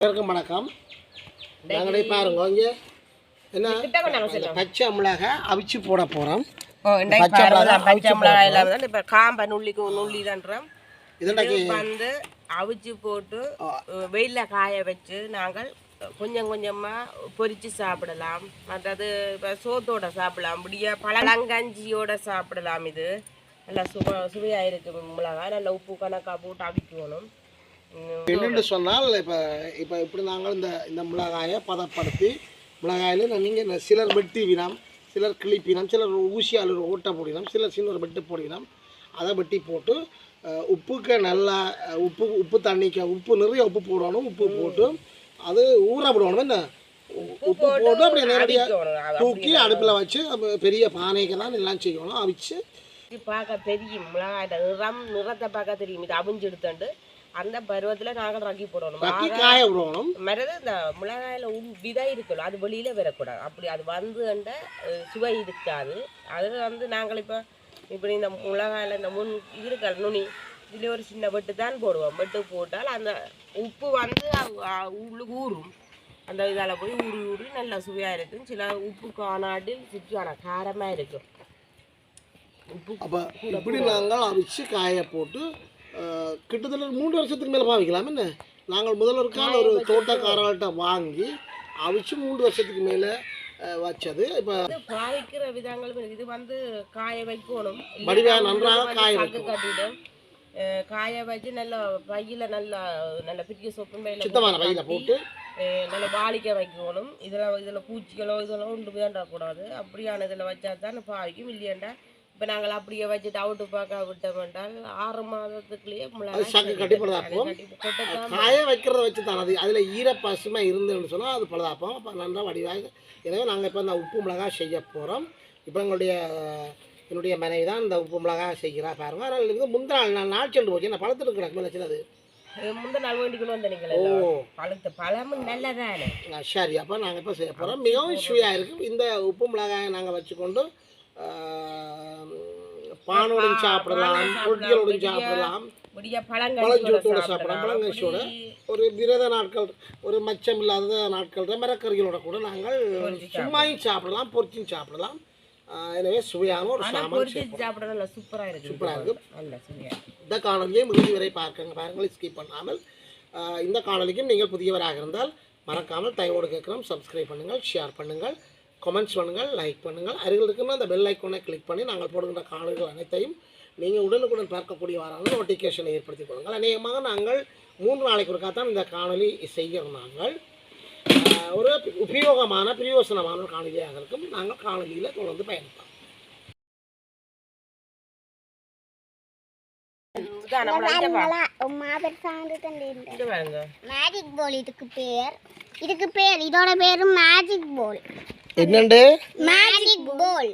வணக்கம். நாங்களே பாருங்க இங்கே என்ன பச்சை மிளகாய் அவிச்சு போட போகிறோம். பச்சை மிளகாய் இல்லாமல் இப்போ காம்பை நுள்ளி தான்றோம். இதற்கு வந்து அவிச்சு போட்டு வெயிலில் காய வச்சு நாங்கள் கொஞ்சம் கொஞ்சமாக பொரித்து சாப்பிடலாம். மற்றது இப்போ சோத்தோட சாப்பிடலாம், இப்படியே பழங்கஞ்சியோட சாப்பிடலாம். இது நல்லா சுவையாக இருக்குது. மிளகாய் நல்லா உப்பு கணக்காக போட்டு அவிக்கணும். என்னென்னு சொன்னால் இப்போ இப்படி நாங்கள் இந்த மிளகாயை பதப்படுத்தி மிளகாயில் நீங்கள் சிலர் வெட்டி வினம், சிலர் கிளிப்பினம், சிலர் ஊசியால் ஓட்ட போடினோம், சிலர் சின்ன ஒரு வெட்டு போடினோம். அதை வெட்டி போட்டு உப்புக்கு நல்லா உப்பு தண்ணிக்கு உப்பு நிறைய உப்பு போடணும். உப்பு போட்டு அது ஊற விடணும். என்ன உப்பு போட்டு அப்படியே நேரடியாக தூக்கி அடுப்பில் வச்சு பெரிய பானைக்கு தான் எல்லாம் செய்யணும். அவிச்சு பார்க்க தெரியும். மிளகாய் நிறத்தை பார்க்க தெரியும். இது அவிஞ்சு எடுத்துட்டு அந்த பருவத்தில் நாங்கள் ரக்கி போடணும், காய விடணும். மறது இந்த மிளகாயில் விதை இருக்கணும், அது வெளியில் வரக்கூடாது. அப்படி அது வந்து சுவை இருக்காது. அது வந்து நாங்கள் இப்படி இந்த மிளகாயில் இந்த இது இருக்க நுனி இதில் ஒரு சின்ன வெட்டு தான் போடுவோம். வெட்டு போட்டால் அந்த உப்பு வந்து உள்ளுக்கு ஊறும். அந்த இதால் போய் ஊறி நல்லா சுவையாக இருக்கும். சில உப்பு காணாட்டில் சுற்றியான காரமாக இருக்கும். உப்பு அப்போ இப்படி நாங்கள் அவிச்சு காய போட்டு கிட்டத்தட்ட 3 வருஷத்துக்கு மேலே பாவிக்கலாம். என்ன நாங்கள் முதல்வருக்கான ஒரு தோட்டக்காரர்கிட்ட வாங்கி அவிச்சு 3 வருஷத்துக்கு மேலே வச்சது. இப்போ பாவிக்கிற விதங்கள் இது வந்து காய வைக்கணும். வடிவாக நன்றாக காய கட்டிடும். காய வச்சு நல்லா பையில் நல்லா பிரிக்க சொப்பு பையில் சுத்தமான பையில் போட்டு நல்லா வாளிக்க வைக்கணும். இதில் பூச்சிகளோ இதெல்லாம் ஒன்று வேண்டக்கூடாது. அப்படியான இதில் வச்சா தான் பாவிக்கும். இல்லையாண்டா இப்போ நாங்கள் அப்படியே வச்சுட்டு அவுட்டு பார்க்க விட்டோம் என்றால் 6 மாதத்துக்குள்ளேயே சங்கு கட்டி பழுதாப்போம். காய வைக்கிறத வச்சு தான் அது அதில் ஈரப்பசுமை இருந்துன்னு சொன்னால் அது பழுதாப்போம். அப்போ நல்லா வடிவாக. எனவே நாங்கள் இப்போ இந்த உப்பு மிளகாய் செய்ய போகிறோம். இப்போ என்னுடைய மனைவி தான் இந்த உப்பு மிளகாய் செய்கிறா பாருங்க. அதனால் இது முந்தின நாள் சென்று போச்சு. நான் பழத்தில் இருக்கிற மேலே சின்னது முந்தின நாள் வேண்டிக்கணும் வந்த நீங்கள். பழத்து பழமும் நல்லதானே. சரி, அப்போ நாங்கள் இப்போ செய்ய போகிறோம். மிகவும் சுவையாக இருக்கும். இந்த உப்பு மிளகாயை நாங்கள் வச்சுக்கொண்டு பானோடும் சாப்பிடலாம், பொட்டிகளோடும் சாப்பிடலாம், பழஞ்சோட்டோட சாப்பிடலாம். பழங்கச்சோட ஒரு விரத நாட்கள், ஒரு மச்சம் இல்லாத நாட்கள் மரக்கறிகளோட கூட நாங்கள் சும்மாயும் சாப்பிடலாம், பொரிச்சும் சாப்பிடலாம். எனவே சுவையான ஒரு சாமான் சூப்பராக இருக்கும். இந்த காணொலியை இறுதி வரை பாருங்கள், ஸ்கிப் பண்ணாமல். இந்த காணொலிக்கும் நீங்கள் புதியவராக இருந்தால் மறக்காமல் தயவோடு கேட்குறோம், சப்ஸ்கிரைப் பண்ணுங்கள், ஷேர் பண்ணுங்கள், கமெண்ட்ஸ் பண்ணுங்கள், லைக் பண்ணுங்கள். அருகில் இருக்குன்னா அந்த பெல் ஐக்கோனை கிளிக் பண்ணி நாங்கள் போடுகின்ற காணொலிகள் அனைத்தையும் நீங்கள் உடனுக்குடன் பார்க்கக்கூடியவாறான நோட்டிஃபிகேஷனை ஏற்படுத்திக் கொள்ளுங்கள். அநேகமாக நாங்கள் 3 நாளைக்கு ஒருக்கா தான் இந்த காணொலி செய்கிறோம். நாங்கள் ஒரு உபயோகமான பிரயோசனமான ஒரு காணொலியாக இருக்கும். நாங்கள் காணொலியில் தொடர்ந்து பயணிப்போம். இதுக்கு பேர் இதோட பேரு மேஜிக் பால். என்னண்டு மேஜிக் பால்.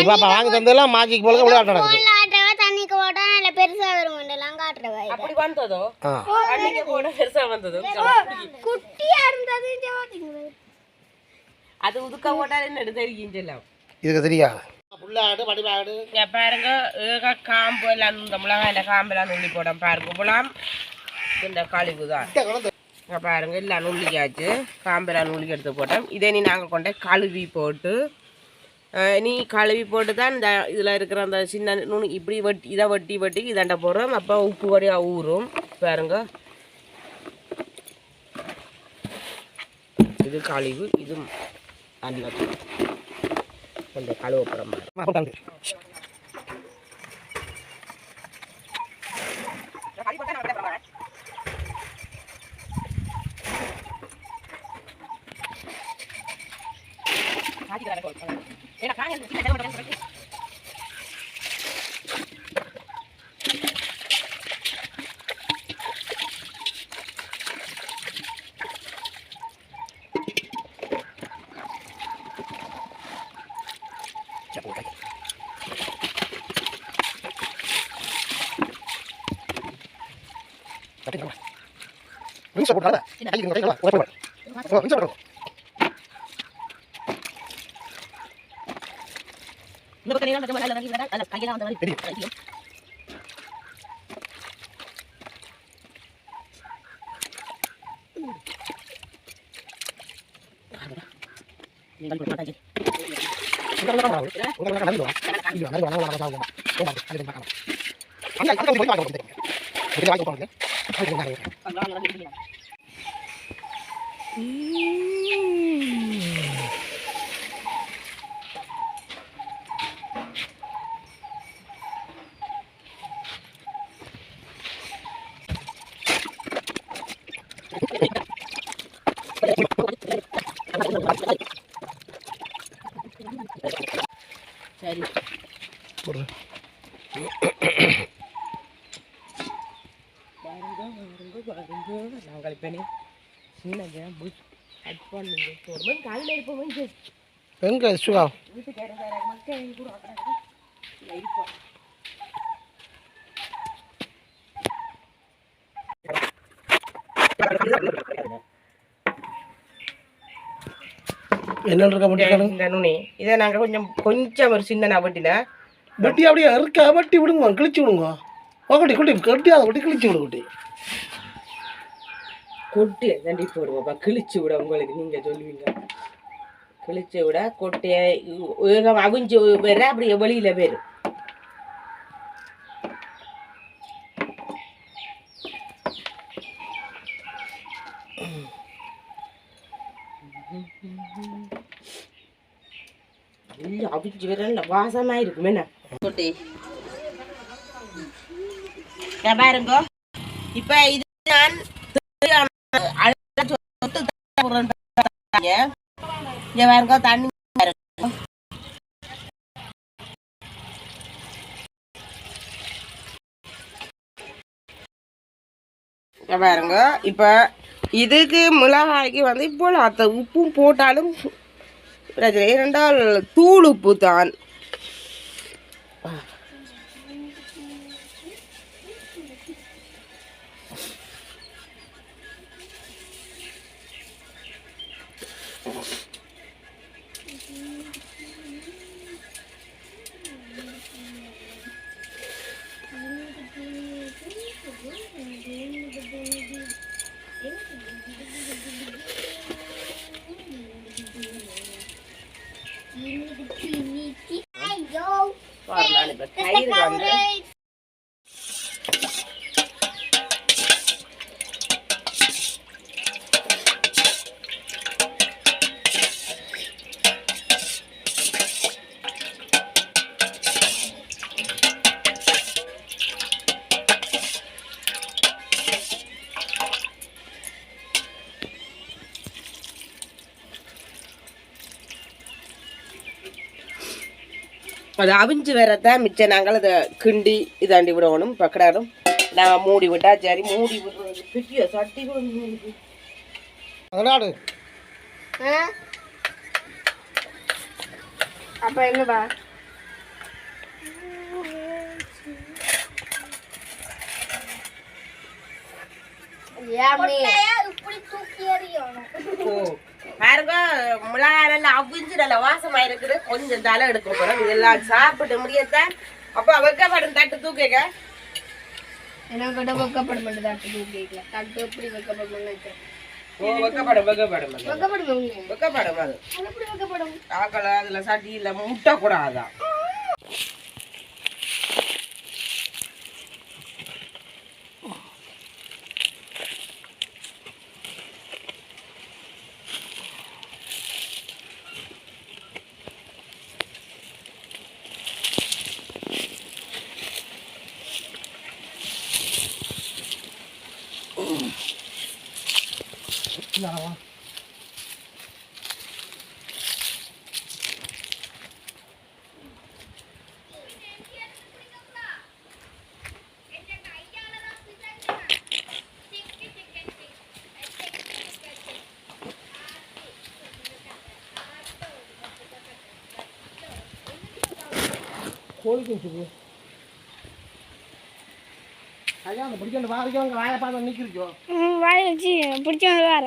இப்ப வாங்க தந்தெல்லாம் மேஜிக் பால் விளையாடுறாங்க. விளையாடுறவ தண்ணிக்கு போட்டா நல்ல பெருசா வரும் எல்லாம் காட்றவ. அப்படி வந்ததோ தண்ணிக்கு போட பெருசா வந்ததோ குட்டியா இருந்தது ஜோதிங்க. அது உதுக்க போட்டா என்ன தெரியும்ல. இதுக்கு தெரியாது. புள்ளாடு வடிவாடு பாருங்க. காம்பு எல்லாம் இந்த மிளகாயில காம்பெல்லாம் நுள்ளி போட பாருங்க. புலாம் இந்த கழிவு தான் பாருங்க. எல்லாம் நுள்ளிக்காச்சு, காம்பெல்லாம் நுள்ளி எடுத்து போட்டோம். இதே நாங்கள் கொண்டே கழுவி போட்டு கழுவி போட்டு தான் இந்த இதில் இருக்கிற அந்த சின்ன நுணி இப்படி இதை வெட்டி இதாண்ட போடுறோம். அப்போ உப்பு வரையாக ஊறும் பாருங்க. இது கழிவு, இது அந்த கொஞ்சம் கழுவப்புறம் சரி நாங்கள் இப்போ சின்ன கட் பண்ணுங்க போடுவோம் காலையில் இருப்போம் எங்கே சுகா வீட்டுக்கார மக்கள் கூட இருப்போம் என்ன இருக்கா மட்டும் இந்த நுனி இதை நாங்கள் கொஞ்சம் ஒரு சின்ன நவட்டில வெட்டி அப்படியே இருக்கா வெட்டி விடுங்க கிழிச்சு விடுங்க குட்டி குட்டி கட்டி அதை வெட்டி கிழிச்சு விடு குட்டி கொட்டியை தண்டி போடுவோம்ப்பா கிழிச்சு விட உங்களுக்கு நீங்கள் சொல்லுவீங்க கிழிச்சு விட கொட்டையை அவிஞ்சு வேற அப்படி வெளியில் பேர் அவிஞ்சு வேற நல்ல வாசமாக இருக்குமே என்ன கொட்டி பாருங்க இப்போ இது நான் பாருங்க தண்ணி பாருங்க இப்போ இதுக்கு மிளகாய்க்கு வந்து இப்போ அத்த உப்பும் போட்டாலும் பிரச்சனை இரண்டால் தூள் உப்பு தான் தயிர் வந்து அது அவிஞ்சு வரத்தான் மிச்சம் நாங்கள் அதை கிண்டி இதாண்டி விடணும் பக்கடாடும் நான் மூடி விட்டா சரி மூடி விடுறது பெரிய சட்டி அதனாடு அப்ப என்னப்பா இப்படி தூக்கி எறியணும் பாருங்க மிளகாய் நல்லா அவிஞ்சு நல்ல வாசமா இருக்குது கொஞ்சம் தலை எடுக்க போறோம் இதெல்லாம் சாப்பிட்டு முடியத்தான் அப்ப வைக்கப்படும் தட்டு தூக்க என்ன வைக்கப்பட மாட்டேன் தட்டு தூக்கிக்கல தட்டு எப்படி வைக்கப்படும் வைக்கப்படும் வைக்கப்படும் வைக்கப்படும் வைக்கப்படும் அது எப்படி வைக்கப்படும் ஆக்களை அதுல சட்டி இல்ல முட்டை கூடாதான் கோழிக்கு ஐயா அந்த பிடிக்க வாழைக்கு வாயை பார்த்து நிற்கிறோம் வாயை வச்சு பிடிச்சவங்க வேற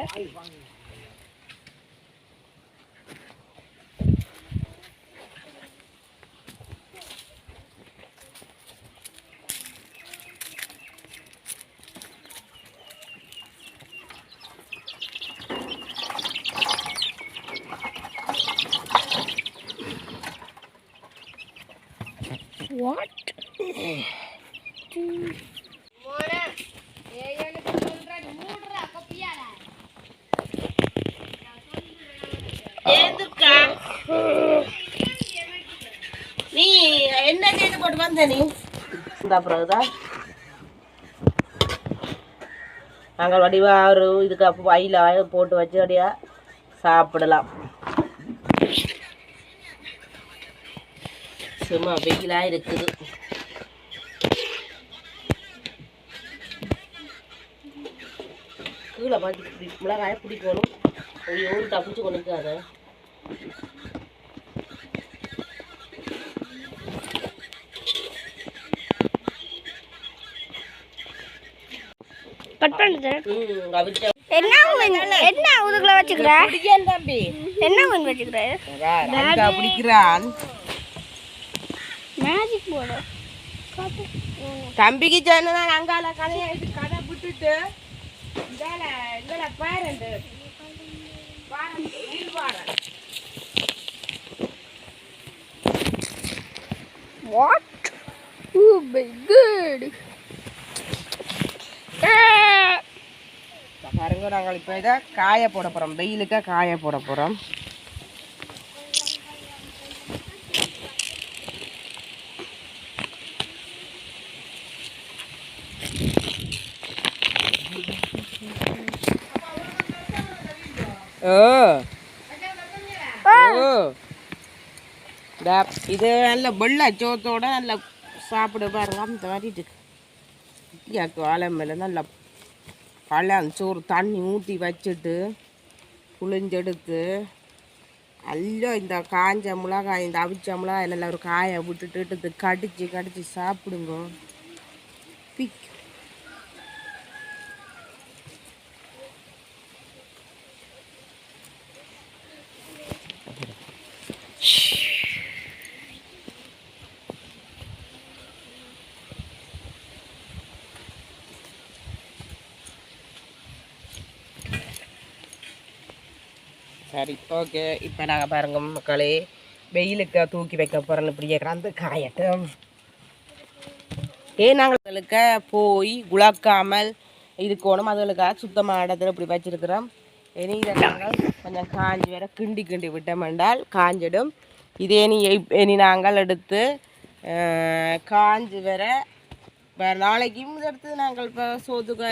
வந்தேனே இந்த பிறகுதான் நாங்கள் வடிவா ஒரு இதுக்கு வயல போட்டு வச்சு அப்படியா சாப்பிடலாம். சும்மா வெயிலா இருக்குது. கீழே பார்த்து மிளகாய பிடிக்கணும். ஒரு தப்பிச்சு கொண்டுக்காத. கட் பண்ணுது. அவிச்ச என்ன உதுக்குள்ள வச்சுக்கிற? பிடிக்கேன் தம்பி. என்ன வந்து வச்சுக்கிற? அக்கா பிடிக்கிறான். மேஜிக் போட தம்பிக்கு சொன்னா அங்கால கதையை கதை விட்டுட்டு இதால பாருண்டு வாட் ஓ மை காட். பாருங்க நாங்கள் இப்போ இதை காய போட போகிறோம். வெயிலுக்கு காய போட போகிறோம். இது நல்ல வெள்ளை சோத்தோட நல்ல சாப்பிட பாருங்க. அந்த மாதிரி வாழை மேலே நல்ல பழம் சோறு தண்ணி ஊற்றி வச்சுட்டு புளிஞ்செடுத்து நல்லா இந்த காஞ்ச மிளகாய் இந்த அவிச்ச மிளகாய் நல்லா ஒரு காயை விட்டுட்டு கடிச்சு சாப்பிடுங்க. பிக் சரி ஓகே. இப்போ நாங்கள் பாருங்க மக்களே வெயிலுக்கு தூக்கி வைக்க போகிறோன்னு இப்படி அந்த காயட்டும். நாங்களுக்கு போய் குழக்காமல் இருக்கணும். அதுகளுக்காக சுத்தமாக இடத்துல இப்படி வச்சிருக்கிறோம். இனி இதை நாங்கள் கொஞ்சம் காஞ்சி வேற கிண்டி விட்டோம்னால் காஞ்சிடும். இதே இனி நாங்கள் எடுத்து காஞ்சி வேற வேறு நாளைக்கும் இதை எடுத்து நாங்கள் இப்போ சோத்துக்கு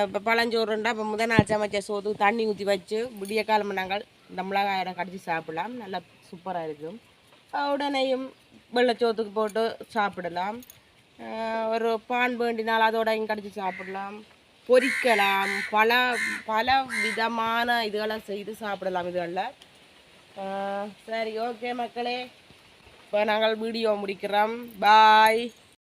இப்போ பழஞ்சோறுண்டா இப்போ முதல் நாள் சமைச்ச சோத்துக்கு தண்ணி ஊற்றி வச்சு விடிய காலம் நாங்கள் இந்த மிளகாயை கடிச்சு சாப்பிடலாம். நல்லா சூப்பராக இருக்கும். உடனேயும் வெள்ளைச்சோத்துக்கு போட்டு சாப்பிடலாம். ஒரு பான் வேண்டினால் அதோடையும் கடிச்சு சாப்பிடலாம். பொரிக்கலாம். பல விதமான இதுகளாம் செய்து சாப்பிடலாம் இதுகளில். சரி ஓகே மக்களே, இப்போ நாங்கள் வீடியோ முடிக்கிறோம். பாய்.